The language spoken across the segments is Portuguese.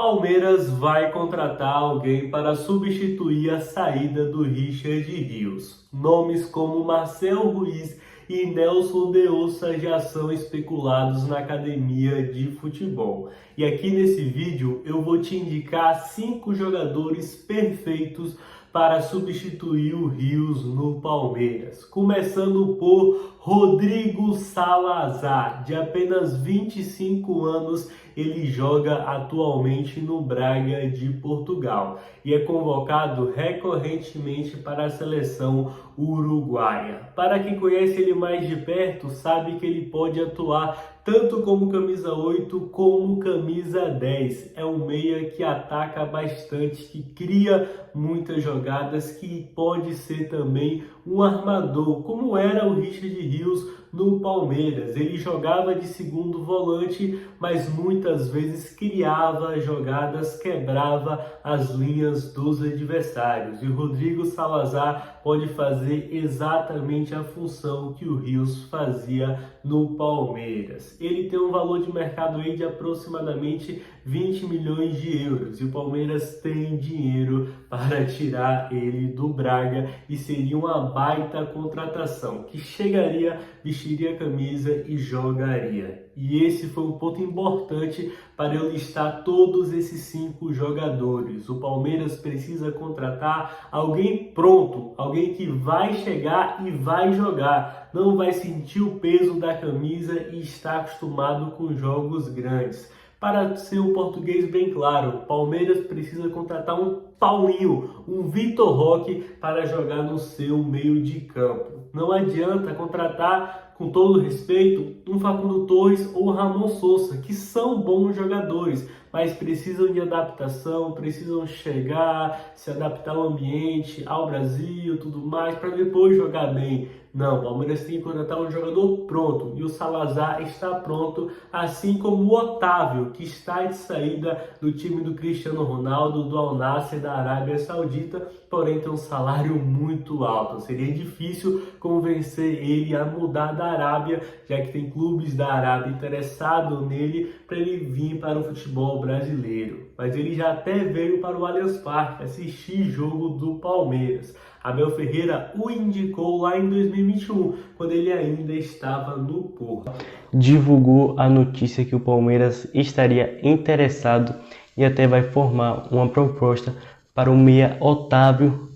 Palmeiras vai contratar alguém para substituir a saída do Richard Rios. Nomes como Marcel Ruiz e Nelson de Ouça já são especulados na academia de futebol. E aqui nesse vídeo eu vou te indicar 5 jogadores perfeitos para substituir o Rios no Palmeiras. Começando por Rodrigo Salazar, de apenas 25 anos, ele joga atualmente no Braga de Portugal e é convocado recorrentemente para a seleção uruguaia. Para quem conhece ele mais de perto, sabe que ele pode atuar tanto como camisa 8 como camisa 10. É um meia que ataca bastante, que cria muitas jogadas, que pode ser também um armador, como era o Richard Rios no Palmeiras. Ele jogava de segundo volante, mas muitas vezes criava jogadas, quebrava as linhas dos adversários. E o Rodrigo Salazar pode fazer exatamente a função que o Rios fazia no Palmeiras. Ele tem um valor de mercado aí de aproximadamente 20 milhões de euros. E o Palmeiras tem dinheiro para tirar ele do Braga e seria uma baita contratação, que chegaria, vestiria a camisa e jogaria. E esse foi um ponto importante para eu listar todos esses 5 jogadores. O Palmeiras precisa contratar alguém pronto, alguém que vai chegar e vai jogar, não vai sentir o peso da camisa e está acostumado com jogos grandes. Para ser um português bem claro, Palmeiras precisa contratar um Paulinho, um Vitor Roque para jogar no seu meio de campo. Não adianta contratar, com todo respeito, um Facundo Torres ou Ramon Sousa, que são bons jogadores, mas precisam de adaptação, precisam chegar, se adaptar ao ambiente, ao Brasil, tudo mais, para depois jogar bem. Não, o Palmeiras tem que contratar um jogador pronto, e o Salazar está pronto, assim como o Otávio, que está de saída do time do Cristiano Ronaldo, do Al Nassr da Arábia Saudita, porém tem um salário muito alto. Seria difícil convencer ele a mudar da Arábia, já que tem clubes da Arábia interessados nele, para ele vir para o futebol brasileiro. Mas ele já até veio para o Allianz Parque assistir jogo do Palmeiras. Abel Ferreira o indicou lá em 2021, quando ele ainda estava no Porto. Divulgou a notícia que o Palmeiras estaria interessado e até vai formar uma proposta para o meia Otávio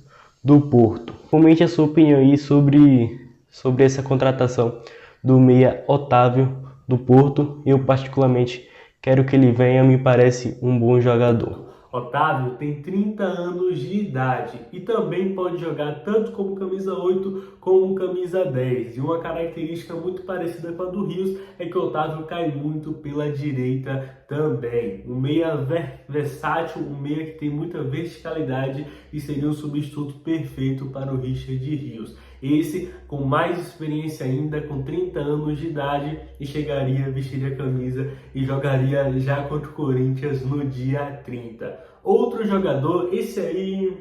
do Porto. Comente a sua opinião aí sobre essa contratação do meia Otávio do Porto. Eu particularmente quero que ele venha, me parece um bom jogador. Otávio tem 30 anos de idade e também pode jogar tanto como camisa 8 como camisa 10. E uma característica muito parecida com a do Rios é que o Otávio cai muito pela direita também. Um meia versátil, um meia que tem muita verticalidade e seria um substituto perfeito para o Richard Rios. Esse com mais experiência ainda, com 30 anos de idade, e chegaria, vestiria a camisa e jogaria já contra o Corinthians no dia 30. Outro jogador, esse aí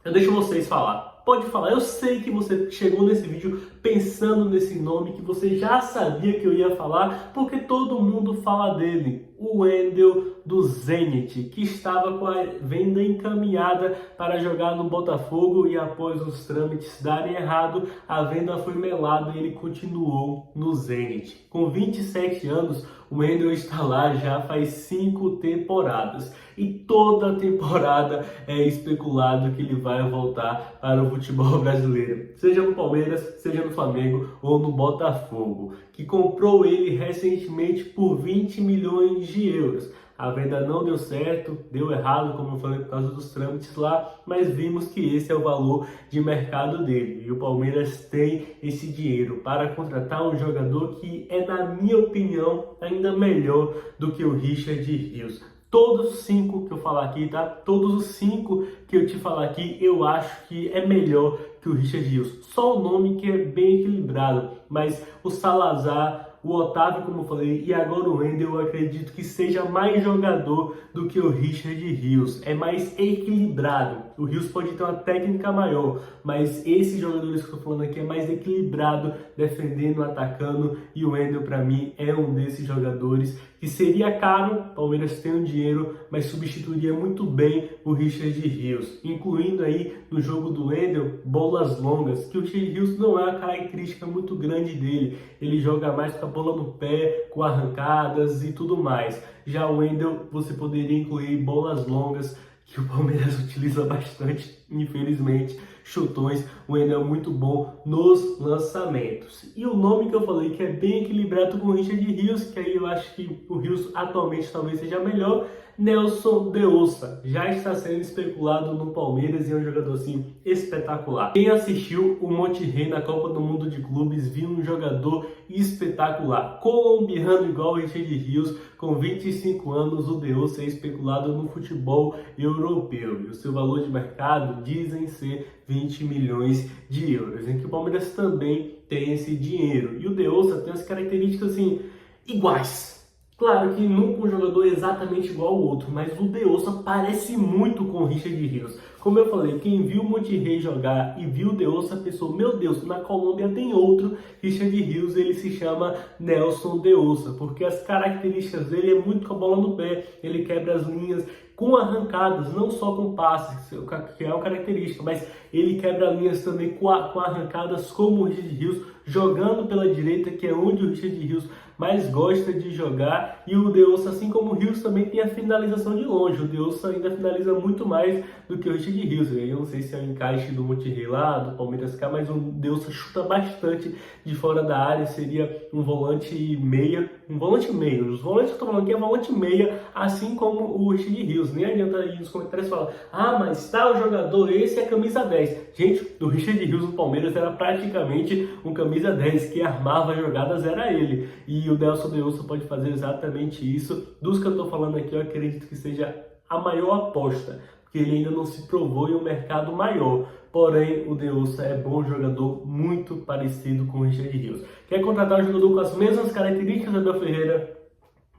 eu deixo vocês falar. Pode falar, eu sei que você chegou nesse vídeo pensando nesse nome, que você já sabia que eu ia falar, porque todo mundo fala dele. O Wendel do Zenit, que estava com a venda encaminhada para jogar no Botafogo e após os trâmites darem errado, a venda foi melada e ele continuou no Zenit. Com 27 anos, o Wendel está lá já faz 5 temporadas e toda temporada é especulado que ele vai voltar para o futebol brasileiro, seja no Palmeiras, seja no Flamengo ou no Botafogo, que comprou ele recentemente por 20 milhões de euros. A venda não deu certo, deu errado, como eu falei, por causa dos trâmites lá, mas vimos que esse é o valor de mercado dele. E o Palmeiras tem esse dinheiro para contratar um jogador que é, na minha opinião, ainda melhor do que o Richard Rios. Todos os 5 que eu falar aqui, tá? Todos os 5 que eu te falar aqui, eu acho que é melhor que o Richard Rios. Só o nome que é bem equilibrado, mas o Salazar, o Otávio, como eu falei, e agora o Wendel, eu acredito que seja mais jogador do que o Richard Rios. É mais equilibrado. O Rios pode ter uma técnica maior, mas esses jogadores que eu estou falando aqui é mais equilibrado, defendendo, atacando, e o Wendel, para mim, é um desses jogadores que seria caro, o Palmeiras tem o dinheiro, mas substituiria muito bem o Richard Rios, incluindo aí no jogo do Wendel, bolas longas, que o Richard Rios não é uma característica muito grande dele, ele joga mais com a bola no pé, com arrancadas e tudo mais. Já o Wendel, você poderia incluir bolas longas, que o Palmeiras utiliza bastante, infelizmente, chutões. O Wendel é muito bom nos lançamentos. E o nome que eu falei que é bem equilibrado com o Richard Rios, que aí eu acho que o Rios atualmente talvez seja melhor, Nelson de Ossa. Já está sendo especulado no Palmeiras e é um jogador assim espetacular. Quem assistiu o Monterrey na Copa do Mundo de Clubes viu um jogador espetacular, colombiano igual o Richard Rios, com 25 anos. O de Ossa é especulado no futebol europeu e o seu valor de mercado dizem ser 20 milhões de euros, em que o Palmeiras também tem esse dinheiro. E o de Ossa tem as características assim iguais. Claro que nunca um jogador é exatamente igual ao outro, mas o de Ossa parece muito com o Richard Rios. Como eu falei, quem viu o Monterrey jogar e viu o de Ossa pensou, meu Deus, na Colômbia tem outro Richard Rios, ele se chama Nelson de Ossa, porque as características dele é muito com a bola no pé, ele quebra as linhas com arrancadas, não só com passes, que é uma característica, mas ele quebra linhas também com arrancadas como o Richard Rios, jogando pela direita, que é onde o Richard Rios mais gosta de jogar, e o de Ossa, assim como o Rios, também tem a finalização de longe. O de Ossa ainda finaliza muito mais do que o Richard Rios. Eu não sei se é o encaixe do Monterrey lá, do Palmeiras cá, mas o de Ossa chuta bastante de fora da área, seria um volante meia, os volantes que eu tô falando aqui é volante meia, assim como o Richard Rios. Nem adianta ir nos comentários falar, mas tal jogador, esse é camisa 10. Gente, do Richard Rios no Palmeiras era praticamente um camisa 10, que armava jogadas era ele. E o Nelson de Ossa pode fazer exatamente isso. Dos que eu tô falando aqui, eu acredito que seja a maior aposta, porque ele ainda não se provou em um mercado maior. Porém, o de Ossa é bom jogador, muito parecido com o Richard Rios. Quer contratar um jogador com as mesmas características, Abel Ferreira?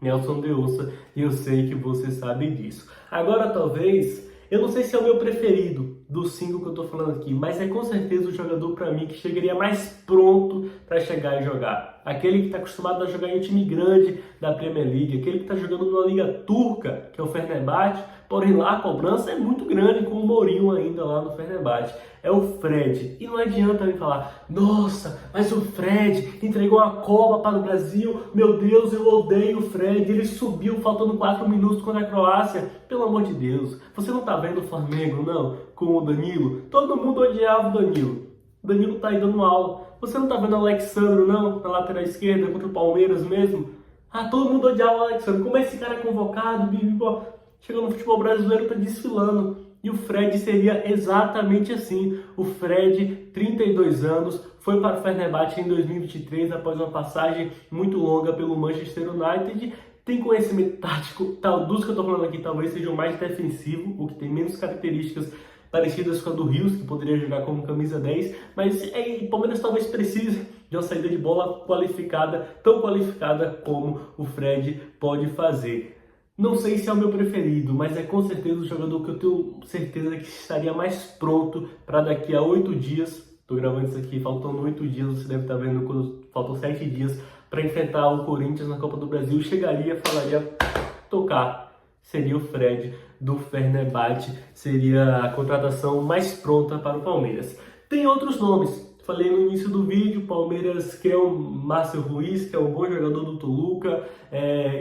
Nelson de Ossa, e eu sei que você sabe disso. Agora, talvez, eu não sei se é o meu preferido dos 5 que eu tô falando aqui, mas é com certeza o jogador para mim que chegaria mais pronto para chegar e jogar. Aquele que está acostumado a jogar em um time grande da Premier League, aquele que está jogando numa liga turca, que é o Fenerbahçe, porém lá a cobrança é muito grande, com o Mourinho ainda lá no Fenerbahçe. É o Fred. E não adianta me falar, nossa, mas o Fred entregou a Copa para o Brasil, meu Deus, eu odeio o Fred, ele subiu faltando 4 minutos contra a Croácia. Pelo amor de Deus, você não tá vendo o Flamengo, não? Com o Danilo? Todo mundo odiava o Danilo. O Danilo tá aí dando aula. Você não tá vendo o Alexandro, não? Na lateral esquerda, contra o Palmeiras mesmo? Todo mundo odiava o Alexandro. Como esse cara é convocado? Chegou no futebol brasileiro, tá desfilando. E o Fred seria exatamente assim. O Fred, 32 anos, foi para o Fenerbahçe em 2023, após uma passagem muito longa pelo Manchester United. Tem conhecimento tático, dos que eu tô falando aqui talvez seja o mais defensivo, o que tem menos características parecidas com a do Rios, que poderia jogar como camisa 10, mas o Palmeiras talvez precise de uma saída de bola qualificada, tão qualificada como o Fred pode fazer. Não sei se é o meu preferido, mas é com certeza o jogador que eu tenho certeza que estaria mais pronto para daqui a 8 dias. Estou gravando isso aqui, faltando 8 dias, você deve estar vendo quando faltam 7 dias para enfrentar o Corinthians na Copa do Brasil. Chegaria, falaria, tocar. Seria o Fred do Fenerbahçe, seria a contratação mais pronta para o Palmeiras. Tem outros nomes. Falei no início do vídeo, o Palmeiras quer o Marcelo Ruiz, que é um bom jogador do Toluca.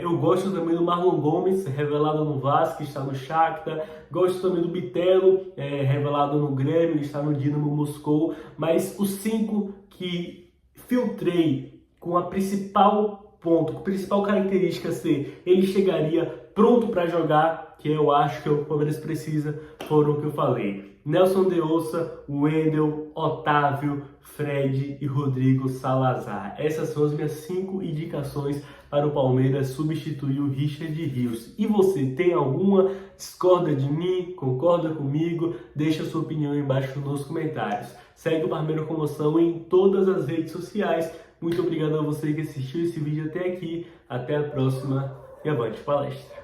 Eu gosto também do Marlon Gomes, revelado no Vasco, está no Shakhtar. Gosto também do Bitelo, revelado no Grêmio, está no Dinamo Moscou. Mas os 5 que filtrei com a principal ponto, com a principal característica ser ele chegaria pronto para jogar, que eu acho que o Palmeiras precisa, foram o que eu falei. Nelson de Ossa, Wendel, Otávio, Fred e Rodrigo Salazar. Essas são as minhas 5 indicações para o Palmeiras substituir o Richard Rios. E você tem alguma? Discorda de mim? Concorda comigo? Deixa a sua opinião aí embaixo nos comentários. Segue o Palmeiras Comoção em todas as redes sociais. Muito obrigado a você que assistiu esse vídeo até aqui. Até a próxima e avante palestra.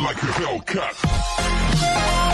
like a Hellcat.